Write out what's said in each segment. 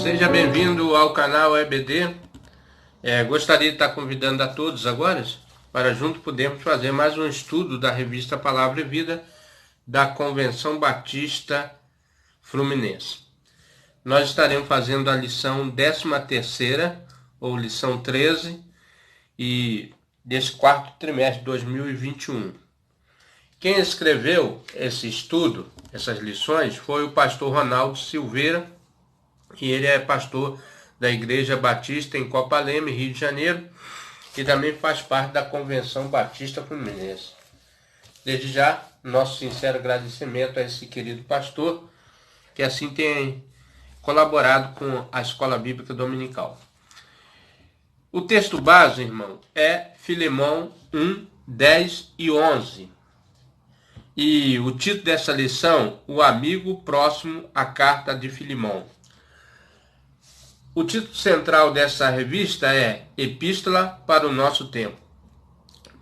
Seja bem-vindo ao canal EBD. Gostaria de estar convidando a todos agora para juntos podermos fazer mais um estudo da revista Palavra e Vida da Convenção Batista Fluminense. Nós estaremos fazendo a lição 13ª, ou lição 13, e desse quarto trimestre de 2021. Quem escreveu esse estudo, essas lições, foi o pastor Ronaldo Silveira, e ele é pastor da Igreja Batista em Copaleme, Rio de Janeiro, e também faz parte da Convenção Batista Fluminense. Desde já, nosso sincero agradecimento a esse querido pastor, que assim tem colaborado com a Escola Bíblica Dominical. O texto base, irmão, é Filemão 1, 10 e 11. E o título dessa lição, O Amigo Próximo à Carta de Filemão. O título central dessa revista é Epístola para o Nosso Tempo.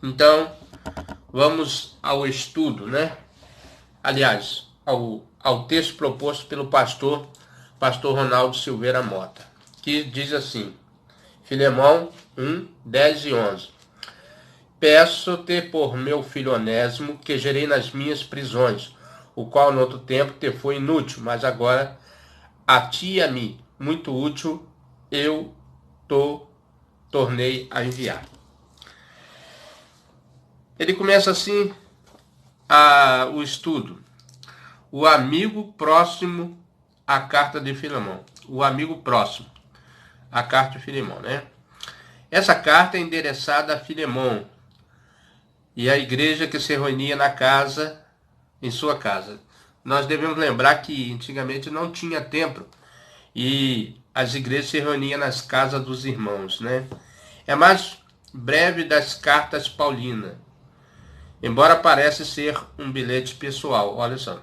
Então, vamos ao estudo, né? Aliás, ao texto proposto pelo pastor Ronaldo Silveira Mota, que diz assim, Filemão 1, 10 e 11. Peço-te por meu filho Onésimo, que gerei nas minhas prisões, o qual no outro tempo te foi inútil, mas agora a ti e a mim, muito útil, eu tornei a enviar. Ele começa assim o estudo. O amigo próximo à carta de Filemão. O amigo próximo à carta de Filemão, né? Essa carta é endereçada a Filemão e a igreja que se reunia em sua casa. Nós devemos lembrar que antigamente não tinha templo e as igrejas se reuniam nas casas dos irmãos, né? É a mais breve das cartas paulinas, embora pareça ser um bilhete pessoal, olha só.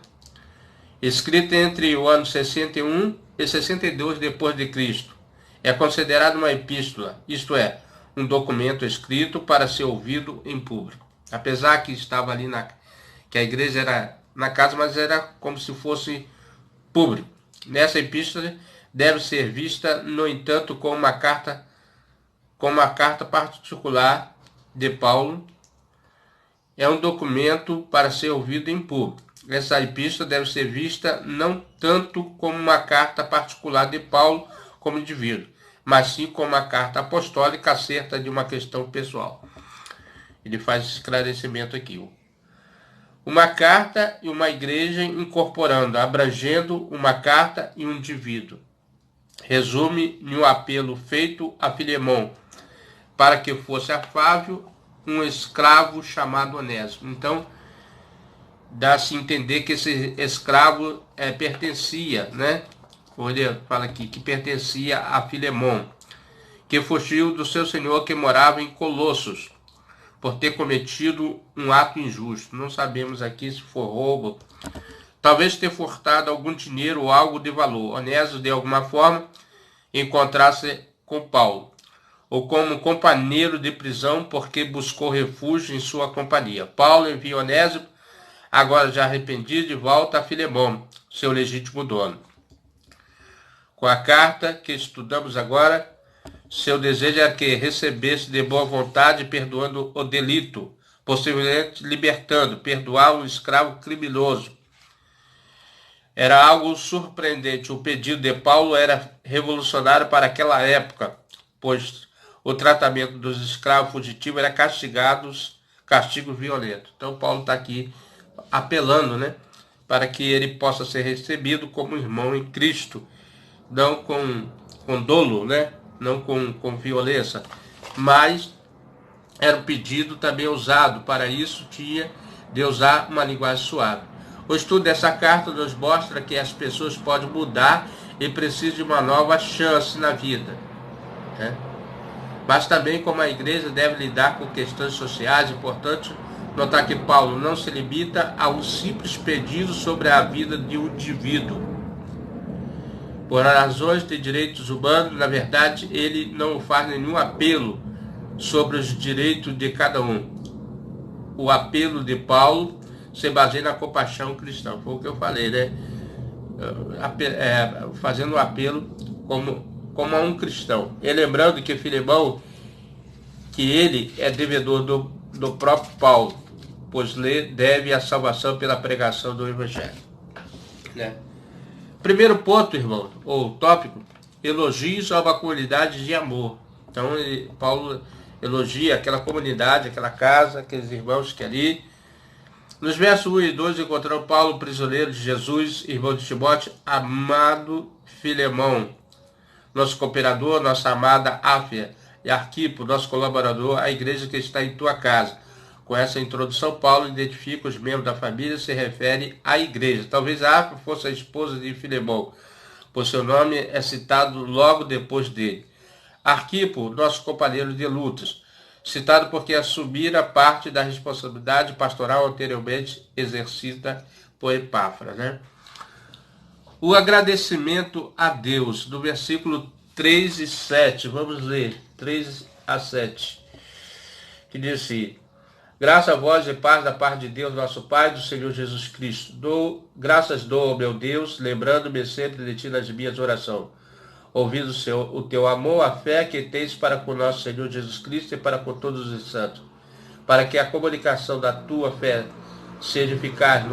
Escrita entre o ano 61 e 62 depois de Cristo. É considerado uma epístola, isto é, um documento escrito para ser ouvido em público. Apesar que estava ali que a igreja era na casa, mas era como se fosse público. Nessa epístola deve ser vista, no entanto, como uma carta particular de Paulo. É um documento para ser ouvido em público. Essa epístola deve ser vista não tanto como uma carta particular de Paulo como indivíduo, mas sim como uma carta apostólica acerca de uma questão pessoal. Ele faz esse esclarecimento aqui. Uma carta e uma igreja incorporando, abrangendo uma carta e um indivíduo. Resume em um apelo feito a Filemão para que fosse afável um escravo chamado Onésimo. Então, dá-se a entender que esse escravo pertencia, né? Ele fala aqui que pertencia a Filemão, que fugiu do seu senhor que morava em Colossos, por ter cometido um ato injusto. Não sabemos aqui se foi roubo, talvez ter furtado algum dinheiro ou algo de valor. Onésimo, de alguma forma, encontrasse com Paulo, ou como companheiro de prisão, porque buscou refúgio em sua companhia. Paulo envia Onésimo, agora já arrependido, de volta a Filemão, seu legítimo dono. Com a carta que estudamos agora, seu desejo era que recebesse de boa vontade, perdoando o delito, possivelmente libertando, perdoar um escravo criminoso. Era algo surpreendente. O pedido de Paulo era revolucionário para aquela época, pois o tratamento dos escravos fugitivos era castigo violento. Então Paulo está aqui apelando, né, para que ele possa ser recebido como irmão em Cristo, não com dolo, né, não com violência, mas era um pedido também usado. Para isso tinha de usar uma linguagem suave. O estudo dessa carta nos mostra que as pessoas podem mudar e precisam de uma nova chance na vida, né? Mas também como a igreja deve lidar com questões sociais. Importante notar que Paulo não se limita a um simples pedido sobre a vida de um indivíduo. Por razões de direitos humanos, na verdade, ele não faz nenhum apelo sobre os direitos de cada um. O apelo de Paulo se baseia na compaixão cristã. Foi o que eu falei, né? fazendo um apelo como a um cristão. E lembrando que Filemão, que ele é devedor do próprio Paulo, pois lhe deve a salvação pela pregação do Evangelho. Né? Primeiro ponto, irmão, ou tópico, elogios a uma comunidade de amor. Então, Paulo elogia aquela comunidade, aquela casa, aqueles irmãos que ali. Nos versos 1 e 2, encontramos Paulo, prisioneiro de Jesus, irmão de Timóteo, amado Filemão, nosso cooperador, nossa amada Áfia, e Arquipo, nosso colaborador, a igreja que está em tua casa. Com essa introdução, Paulo identifica os membros da família e se refere à igreja. Talvez a Áfia fosse a esposa de Filemão, pois seu nome é citado logo depois dele. Arquipo, nosso companheiro de lutas, citado porque assumira parte da responsabilidade pastoral anteriormente exercida por Epáfras. Né? O agradecimento a Deus, do versículo 3 e 7, vamos ler, 3 a 7, que diz assim: graça a vós e paz da parte de Deus, nosso Pai, do Senhor Jesus Cristo. Graças dou ao meu Deus, lembrando-me sempre de ti nas minhas orações, ouvindo o teu amor, a fé que tens para com nosso Senhor Jesus Cristo e para com todos os santos, para que a comunicação da tua fé seja eficaz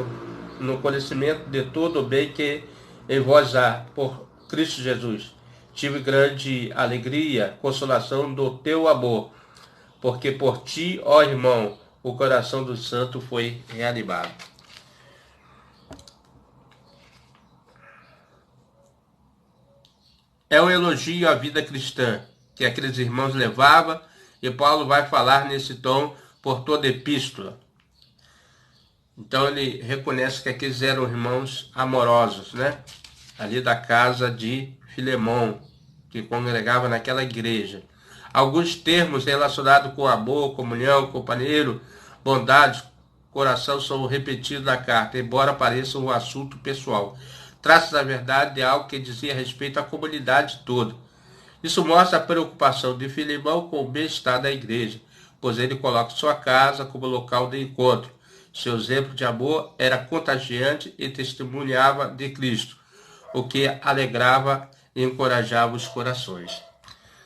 no conhecimento de todo o bem que em vós há, por Cristo Jesus. Tive grande alegria, consolação do teu amor, porque por ti, ó irmão, o coração do santo foi reanimado. É um elogio à vida cristã que aqueles irmãos levavam, e Paulo vai falar nesse tom por toda a epístola. Então ele reconhece que aqueles eram irmãos amorosos, né? Ali da casa de Filemão, que congregava naquela igreja. Alguns termos relacionados com amor, comunhão, companheiro, bondade, coração são repetidos na carta, embora pareça um assunto pessoal. Trata-se, na verdade, de algo que dizia respeito à comunidade toda. Isso mostra a preocupação de Filemão com o bem-estar da igreja, pois ele coloca sua casa como local de encontro. Seu exemplo de amor era contagiante e testemunhava de Cristo, o que alegrava e encorajava os corações.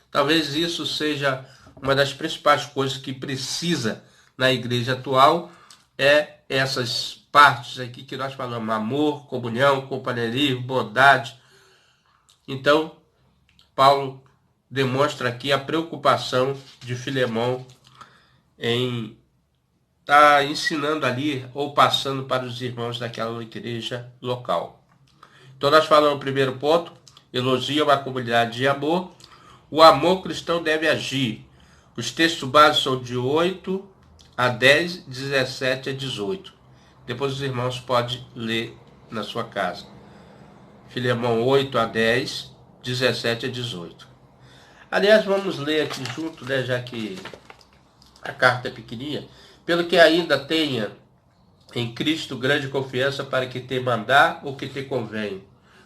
Talvez isso seja uma das principais coisas que precisa na igreja atual, é essas partes aqui que nós falamos: amor, comunhão, companheirismo, bondade. Então, Paulo demonstra aqui a preocupação de Filemão em estar ensinando ali ou passando para os irmãos daquela igreja local. Então nós falamos o primeiro ponto, elogio a uma comunidade de amor. O amor cristão deve agir. Os textos básicos são de 8 a 10, 17 a 18. Depois os irmãos podem ler na sua casa. Filemão 8 a 10, 17 a 18. Aliás, vamos ler aqui junto, né, já que a carta é pequenininha. Pelo que ainda tenha em Cristo grande confiança para que te mandar o que te convém.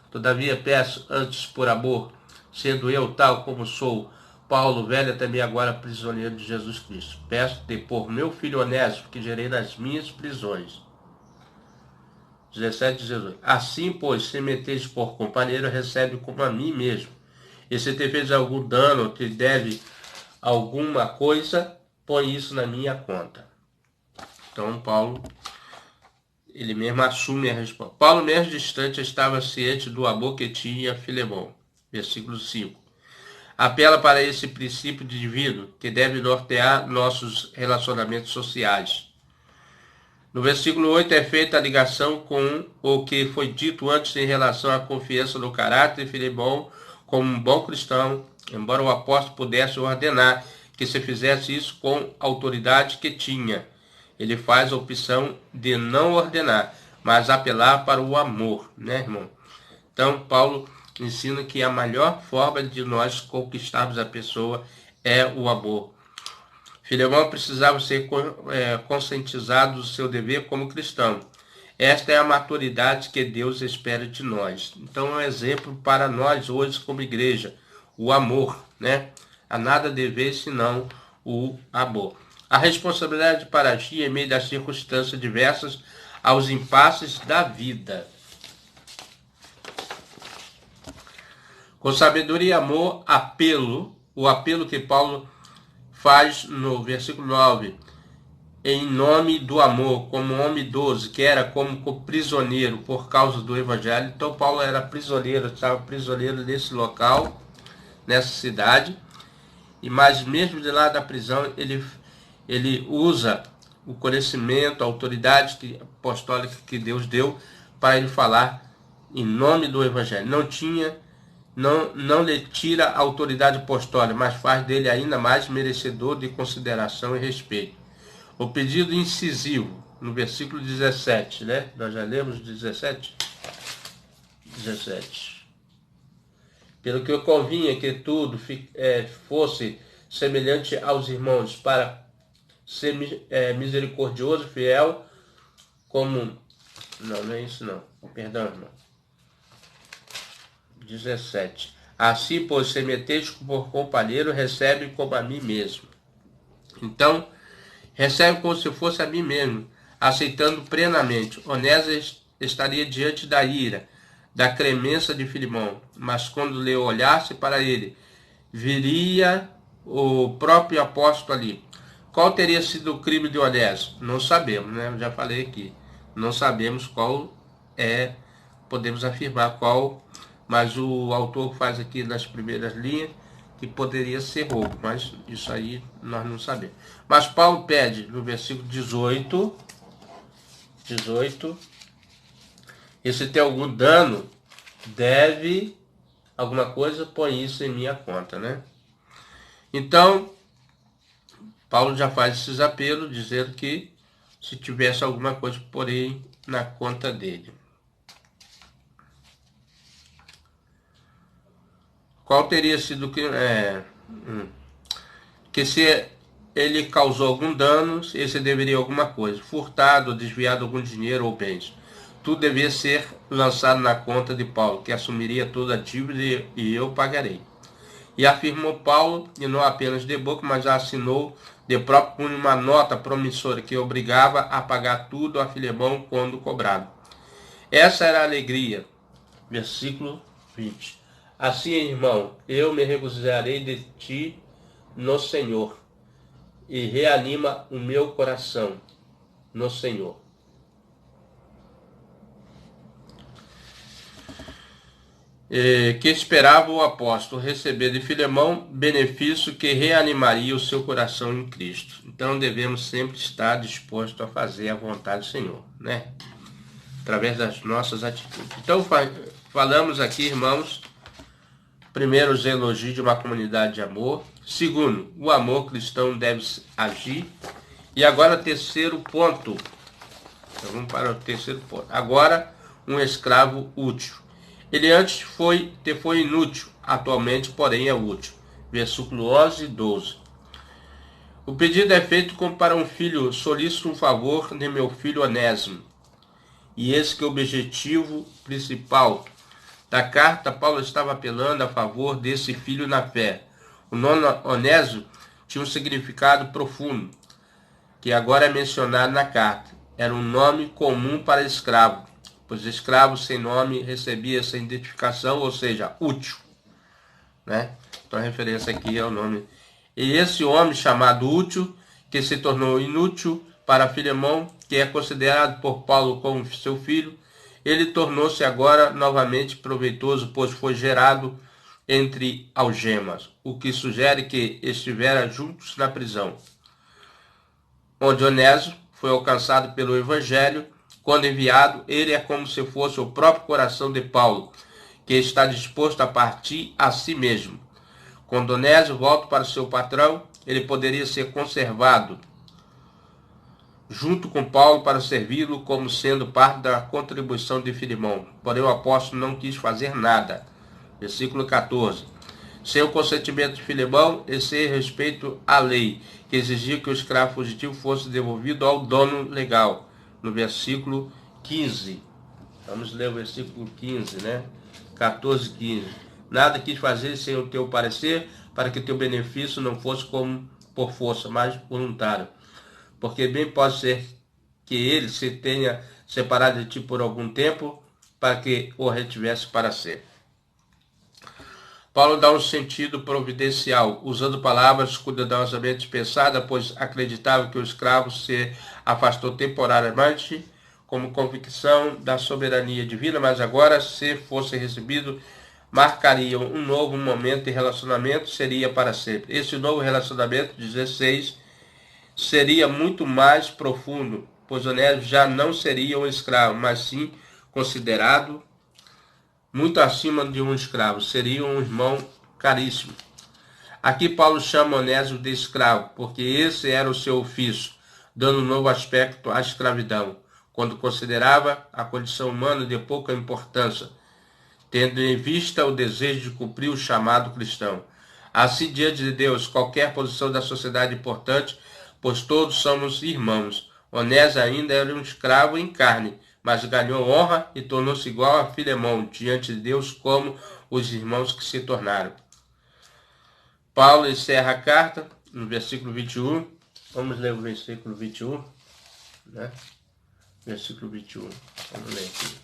Todavia peço antes por amor, sendo eu tal como sou, Paulo, velho também agora prisioneiro de Jesus Cristo. Peço-te por meu filho Onésimo, que gerei nas minhas prisões. 17 e 18. Assim, pois, se meteis por companheiro, recebe como a mim mesmo. E se te fez algum dano ou te deve alguma coisa, põe isso na minha conta. Então, Paulo, ele mesmo assume a resposta. Paulo, mesmo distante, estava ciente do amor que tinha a Filemão. Versículo 5. Apela para esse princípio divino que deve nortear nossos relacionamentos sociais. No versículo 8 é feita a ligação com o que foi dito antes em relação à confiança no caráter de Filemão como um bom cristão, embora o apóstolo pudesse ordenar que se fizesse isso com a autoridade que tinha. Ele faz a opção de não ordenar, mas apelar para o amor, né, irmão? Então, Paulo ensina que a melhor forma de nós conquistarmos a pessoa é o amor. Filemão precisava ser conscientizado do seu dever como cristão. Esta é a maturidade que Deus espera de nós. Então, é um exemplo para nós hoje como igreja, o amor, né? A nada dever senão o amor. A responsabilidade para agir em meio das circunstâncias diversas aos impasses da vida. Com sabedoria e amor, o apelo que Paulo faz no versículo 9, em nome do amor, como homem idoso, que era como prisioneiro por causa do evangelho. Então Paulo era prisioneiro, estava prisioneiro nesse local, nessa cidade, mas mesmo de lá da prisão, ele usa o conhecimento, a autoridade apostólica que Deus deu para ele falar em nome do evangelho. Não lhe tira a autoridade apostólica, mas faz dele ainda mais merecedor de consideração e respeito. O pedido incisivo, no versículo 17, né? Nós já lemos 17? 17. Pelo que convinha que tudo fosse semelhante aos irmãos, para ser misericordioso e fiel, como... Não é isso não. Perdão, irmão. 17. Assim, pois, se meteis por companheiro, recebe como a mim mesmo. Então, recebe como se fosse a mim mesmo, aceitando plenamente. Onésio estaria diante da ira, da clemência de Filemão, mas quando lhe olhasse para ele, viria o próprio apóstolo ali. Qual teria sido o crime de Onésio? Não sabemos, né? Eu já falei aqui. Não sabemos qual podemos afirmar qual, mas o autor faz aqui nas primeiras linhas que poderia ser roubo, mas isso aí nós não sabemos. Mas Paulo pede no versículo 18, e se tem algum dano, deve alguma coisa, põe isso em minha conta, né? Então, Paulo já faz esses apelos, dizendo que se tivesse alguma coisa, porém na conta dele. Qual teria sido que se ele causou algum dano, esse deveria alguma coisa, furtado, desviado algum dinheiro ou bens. Tudo devia ser lançado na conta de Paulo, que assumiria toda a dívida e eu pagarei. E afirmou Paulo, e não apenas de boca, mas já assinou de próprio punho uma nota promissora que obrigava a pagar tudo a Filemão quando cobrado. Essa era a alegria. Versículo 20. Assim, irmão, eu me regozijarei de ti no Senhor, e reanima o meu coração no Senhor. Que esperava o apóstolo receber de Filemão benefício que reanimaria o seu coração em Cristo. Então devemos sempre estar dispostos a fazer a vontade do Senhor, né? Através das nossas atitudes. Então falamos aqui, irmãos, primeiro, os elogios de uma comunidade de amor. Segundo, o amor cristão deve agir. E agora, terceiro ponto. Então, vamos para o terceiro ponto. Agora, um escravo útil. Ele antes foi inútil, atualmente, porém, é útil. Versículo 11 e 12. O pedido é feito como para um filho, solicito um favor de meu filho Onésimo. E esse que é o objetivo principal da carta. Paulo estava apelando a favor desse filho na fé. O nome Onésimo tinha um significado profundo, que agora é mencionado na carta. Era um nome comum para escravo, pois escravo sem nome recebia essa identificação, ou seja, útil, né? Então a referência aqui é o nome. E esse homem chamado útil, que se tornou inútil para Filemão, que é considerado por Paulo como seu filho, ele tornou-se agora novamente proveitoso, pois foi gerado entre algemas, o que sugere que estiveram juntos na prisão, onde Onésimo foi alcançado pelo Evangelho. Quando enviado, ele é como se fosse o próprio coração de Paulo, que está disposto a partir a si mesmo. Quando Onésimo volta para seu patrão, ele poderia ser conservado junto com Paulo para servi-lo como sendo parte da contribuição de Filemão. Porém, o apóstolo não quis fazer nada. Versículo 14. Sem o consentimento de Filemão e sem respeito à lei, que exigia que o escravo fugitivo fosse devolvido ao dono legal. No versículo 15. Vamos ler o versículo 15, né? 14, 15. Nada quis fazer sem o teu parecer, para que teu benefício não fosse como por força, mas voluntário. Porque bem pode ser que ele se tenha separado de ti por algum tempo, para que o retivesse para sempre. Paulo dá um sentido providencial, usando palavras cuidadosamente pensadas, pois acreditava que o escravo se afastou temporariamente como convicção da soberania divina, mas agora, se fosse recebido, marcaria um novo momento de relacionamento, seria para sempre. Esse novo relacionamento, 16, seria muito mais profundo, pois Onésimo já não seria um escravo, mas sim considerado muito acima de um escravo, seria um irmão caríssimo. Aqui Paulo chama Onésimo de escravo, porque esse era o seu ofício, dando um novo aspecto à escravidão, quando considerava a condição humana de pouca importância, tendo em vista o desejo de cumprir o chamado cristão. Assim, diante de Deus, qualquer posição da sociedade é importante, pois todos somos irmãos. Onésimo ainda era um escravo em carne, mas ganhou honra e tornou-se igual a Filemão diante de Deus, como os irmãos que se tornaram. Paulo encerra a carta no versículo 21. Vamos ler o versículo 21, né? Versículo 21. Vamos ler aqui.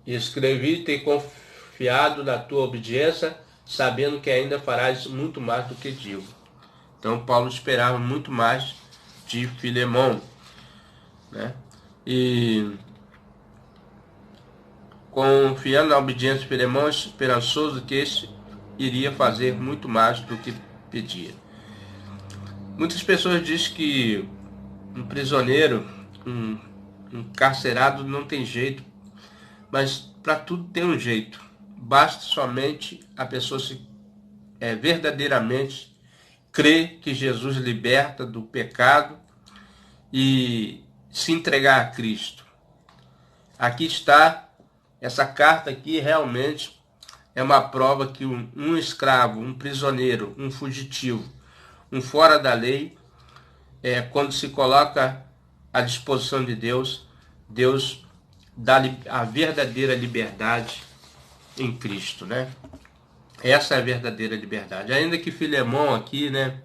Escrevi, tenho confiado na tua obediência, sabendo que ainda farás muito mais do que digo. Então Paulo esperava muito mais de Filemão, né? E confiando na obediência de Filemão, esperançoso que este iria fazer muito mais do que pedia. Muitas pessoas dizem que um prisioneiro, um encarcerado não tem jeito, mas para tudo tem um jeito. Basta somente a pessoa se verdadeiramente crer que Jesus liberta do pecado e se entregar a Cristo. Aqui está, essa carta aqui realmente é uma prova que um escravo, um prisioneiro, um fugitivo, um fora da lei, quando se coloca à disposição de Deus, Deus dá a verdadeira liberdade em Cristo, né? Essa é a verdadeira liberdade. Ainda que Filemão aqui, né?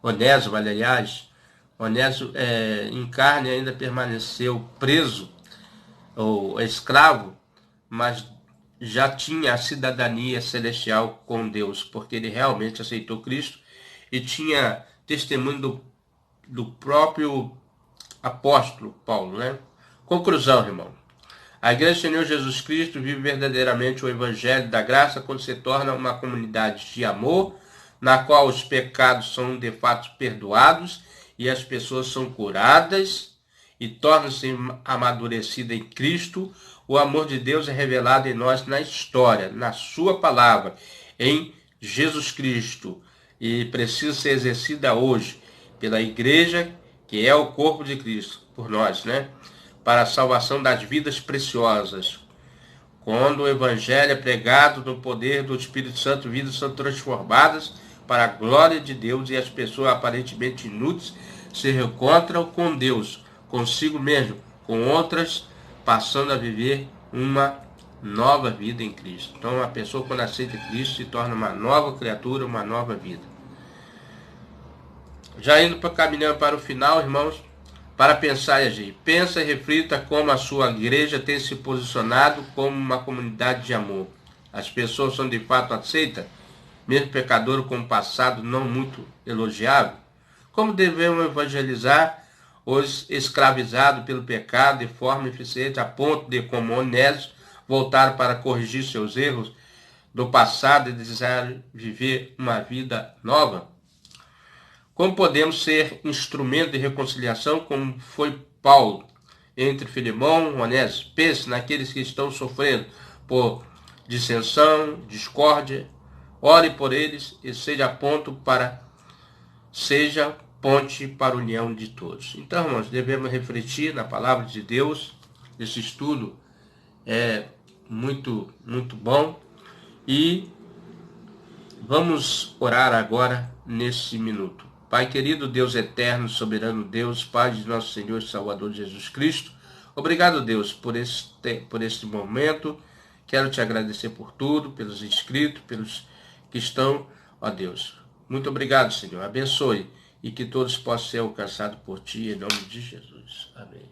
Onésimo, aliás, Onésimo em carne ainda permaneceu preso, ou escravo, mas já tinha a cidadania celestial com Deus, porque ele realmente aceitou Cristo e tinha testemunho do próprio apóstolo Paulo, né? Conclusão, irmão. A Igreja do Senhor Jesus Cristo vive verdadeiramente o Evangelho da Graça quando se torna uma comunidade de amor, na qual os pecados são de fato perdoados e as pessoas são curadas e tornam-se amadurecidas em Cristo. O amor de Deus é revelado em nós na história, na sua palavra, em Jesus Cristo, e precisa ser exercida hoje pela Igreja, que é o corpo de Cristo, por nós, né? Para a salvação das vidas preciosas. Quando o Evangelho é pregado no poder do Espírito Santo, vidas são transformadas para a glória de Deus e as pessoas aparentemente inúteis se reencontram com Deus, consigo mesmo, com outras, passando a viver uma nova vida em Cristo. Então, a pessoa, quando aceita Cristo, se torna uma nova criatura, uma nova vida. Já indo caminhando para o final, irmãos, para pensar e agir. Pensa e reflita como a sua igreja tem se posicionado como uma comunidade de amor. As pessoas são de fato aceitas, mesmo pecador com um passado não muito elogiável? Como devemos evangelizar os escravizados pelo pecado de forma eficiente, a ponto de, como Onésimo, voltar para corrigir seus erros do passado e desejar viver uma vida nova? Como podemos ser instrumento de reconciliação, como foi Paulo, entre Filemão e Onésimo? Pense naqueles que estão sofrendo por dissensão, discórdia. Ore por eles e seja ponte para a união de todos. Então, irmãos, devemos refletir na palavra de Deus. Esse estudo é muito, muito bom. E vamos orar agora nesse minuto. Pai querido, Deus eterno, soberano Deus, Pai de nosso Senhor e Salvador Jesus Cristo, obrigado, Deus, por este momento. Quero te agradecer por tudo, pelos inscritos, pelos que estão, ó Deus. Muito obrigado, Senhor. Abençoe e que todos possam ser alcançados por Ti, em nome de Jesus. Amém.